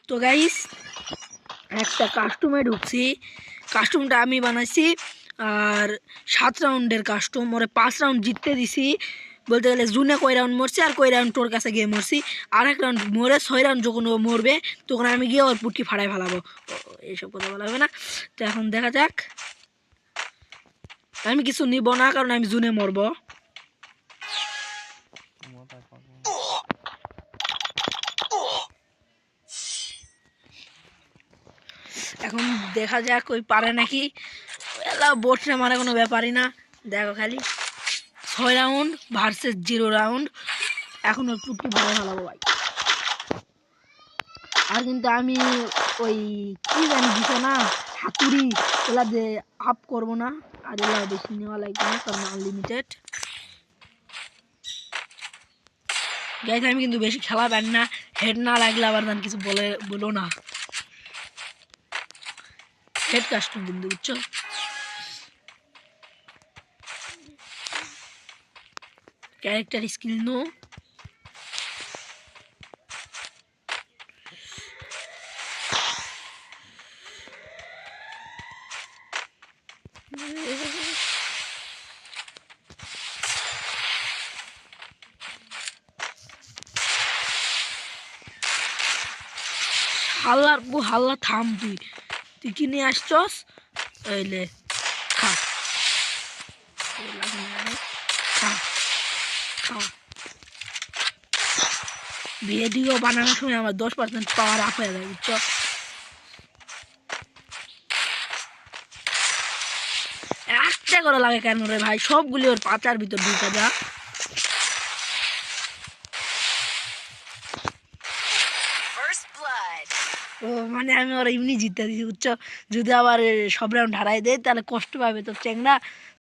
তো গাইস একটা কাস্টমে ঢুকছি, কাস্টমটা আমি বানাইছি আর 7 রাউন্ডের কাস্টম, ওরে 5 রাউন্ড জিততে দিছি। বলতে গেলে জুনে কয় রাউন্ড মরছি আর কয় রাউন্ড তোর কাছে গিয়ে মরছি, আর এক রাউন্ড মরে 6 রাউন্ড যখন ও মরবে তখন আমি গিয়ে ওর পুটকি ফাড়াই ফেলাবো। এইসব কথা বলা হবে না। তো এখন দেখা যাক, আমি কিছু নিব না কারণ আমি জুনে মরবো। এখন দেখা যাক ওই পারে নাকি, এলা বসে মারা কোনো ব্যাপারই না। দেখো খালি 6 রাউন্ড ভার্সেস 0 রাউন্ড, এখন ওই পুটকি ভালো ভালাবো ভাই। আর কিন্তু আমি ওই কি জানি দিছে না হাতুড়ি, এলা যে আপ করবো না, আর এলা বেশি নেওয়া লাগবে না কারণ আনলিমিটেড। গাইস আমি কিন্তু বেশি খেলা পারি না, হেড না লাগলে আবার কিছু বলো না। হেড কাস্টম কিন্তু বুঝছো। ক্যারেক্টার স্কিল নো, হাল্লার বু হাল্লা থাম, তুই কি নিয়ে আসছস? ওইলে খা খা খা। বিয়ে দিয়েও বানানোর সময় আমার 10% পাওয়ার আপ হয়ে যায় বুঝছো। একটা করে লাগে কেন রে ভাই, সবগুলি ওর পাচার ভিতর ঢুকে যা। ও মানে আমি ওরা এমনি জিতে দিছি বুঝছো, যদি আবার সব রাউন্ড হারাই দেয় তাহলে কষ্ট পাবে তো চেংড়া।